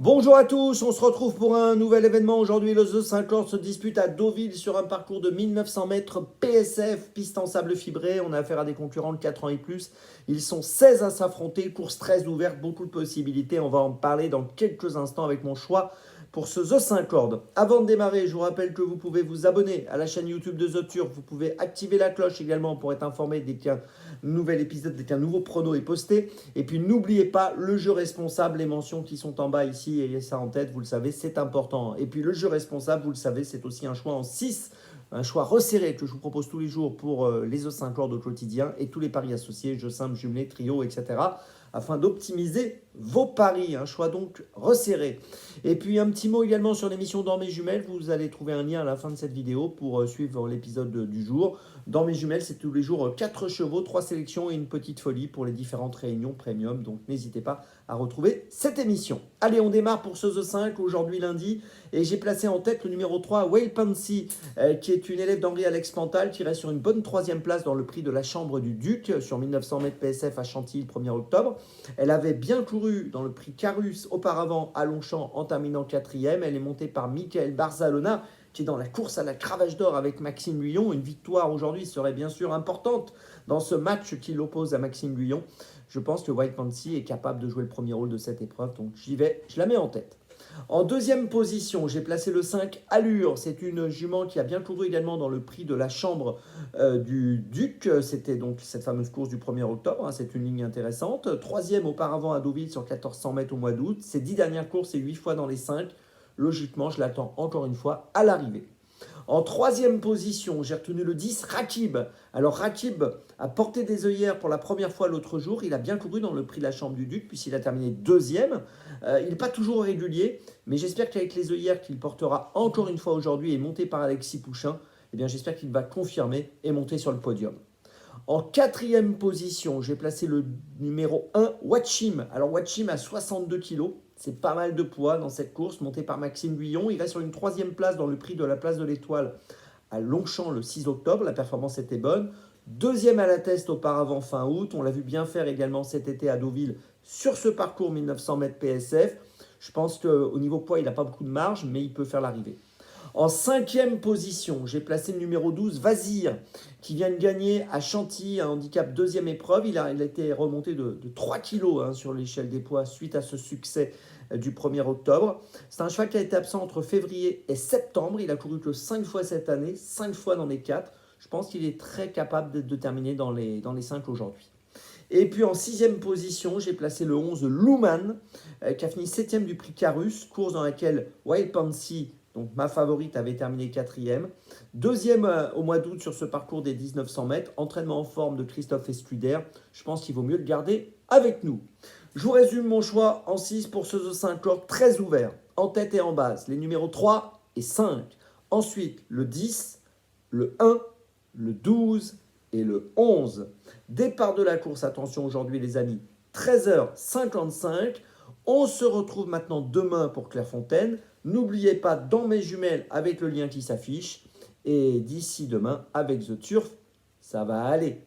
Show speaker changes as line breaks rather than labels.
Bonjour à tous, on se retrouve pour un nouvel événement. Aujourd'hui, le The 50 se dispute à Deauville sur un parcours de 1900 mètres PSF, piste en sable fibré. On a affaire à des concurrents de 4 ans et plus. Ils sont 16 à s'affronter, course très ouverte, beaucoup de possibilités. On va en parler dans quelques instants avec mon choix pour ce The 50. Avant de démarrer, je vous rappelle que vous pouvez vous abonner à la chaîne YouTube de The Turf. Vous pouvez activer la cloche également pour être informé dès qu'un nouvel épisode, dès qu'un nouveau prono est posté. Et puis n'oubliez pas le jeu responsable, les mentions qui sont en bas ici, ayez ça en tête, vous le savez, c'est important. Et puis le jeu responsable, vous le savez, c'est aussi un choix en 6, un choix resserré que je vous propose tous les jours pour les E5 ordres au quotidien et tous les paris associés, jeux simples, jumelés, trio, etc. afin d'optimiser vos paris. Un choix donc resserré. Et puis un petit mot également sur l'émission Dans mes jumelles. Vous allez trouver un lien à la fin de cette vidéo pour suivre l'épisode du jour. Dans mes jumelles, c'est tous les jours 4 chevaux, 3 sélections et une petite folie pour les différentes réunions premium. Donc n'hésitez pas à retrouver cette émission. Allez, on démarre pour ce The 5 aujourd'hui lundi. Et j'ai placé en tête le numéro 3, Whale Pansy, qui est une élève d'Henri-Alex Pantal, qui reste sur une bonne 3e place dans le prix de la Chambre du Duc sur 1900 mètres PSF à Chantilly le 1er octobre. Elle avait bien couru dans le prix Carus auparavant à Longchamp en terminant 4e. Elle est montée par Michael Barzalona, qui est dans la course à la cravache d'or avec Maxime Luyon. Une victoire aujourd'hui serait bien sûr importante dans ce match qui l'oppose à Maxime Luyon. Je pense que White Pansy est capable de jouer le premier rôle de cette épreuve, donc j'y vais, je la mets en tête. En deuxième position, j'ai placé le 5 Allure. C'est une jument qui a bien couru également dans le prix de la Chambre du Duc. C'était donc cette fameuse course du 1er octobre. Hein, c'est une ligne intéressante. Troisième auparavant à Deauville sur 1400 mètres au mois d'août. Ses 10 dernières courses et 8 fois dans les 5. Logiquement, je l'attends encore une fois à l'arrivée. En troisième position, j'ai retenu le 10, Rakib. Alors Rakib a porté des œillères pour la première fois l'autre jour. Il a bien couru dans le prix de la Chambre du Duc, puisqu'il a terminé deuxième. Il n'est pas toujours régulier, mais j'espère qu'avec les œillères qu'il portera encore une fois aujourd'hui et monté par Alexis Pouchin, eh bien j'espère qu'il va confirmer et monter sur le podium. En quatrième position, j'ai placé le numéro 1, Watchim. Alors Watchim a 62 kg. C'est pas mal de poids dans cette course, montée par Maxime Guyon. Il reste sur une 3e place dans le prix de la place de l'Étoile à Longchamp le 6 octobre. La performance était bonne. Deuxième à la test auparavant fin août. On l'a vu bien faire également cet été à Deauville sur ce parcours 1900 mètres PSF. Je pense qu'au niveau poids, il n'a pas beaucoup de marge, mais il peut faire l'arrivée. En 5e position, j'ai placé le numéro 12, Vazir, qui vient de gagner à Chantilly un handicap 2e épreuve. Il a été remonté de 3 kg sur l'échelle des poids suite à ce succès du 1er octobre. C'est un cheval qui a été absent entre février et septembre. Il a couru que 5 fois cette année, 5 fois dans les 4. Je pense qu'il est très capable de terminer dans les 5 aujourd'hui. Et puis en 6e position, j'ai placé le 11, Luman, qui a fini 7e du prix Carus, course dans laquelle Wild Pansy, donc ma favorite, avait terminé 4e. Deuxième au mois d'août sur ce parcours des 1900 mètres. Entraînement en forme de Christophe Escuder. Je pense qu'il vaut mieux le garder avec nous. Je vous résume mon choix en 6 pour ce The 5 corps très ouvert, en tête et en base. Les numéros 3 et 5. Ensuite, le 10, le 1, le 12 et le 11. Départ de la course, attention aujourd'hui les amis, 13h55. On se retrouve maintenant demain pour Clairefontaine. N'oubliez pas dans mes jumelles avec le lien qui s'affiche. Et d'ici demain avec The Turf, ça va aller.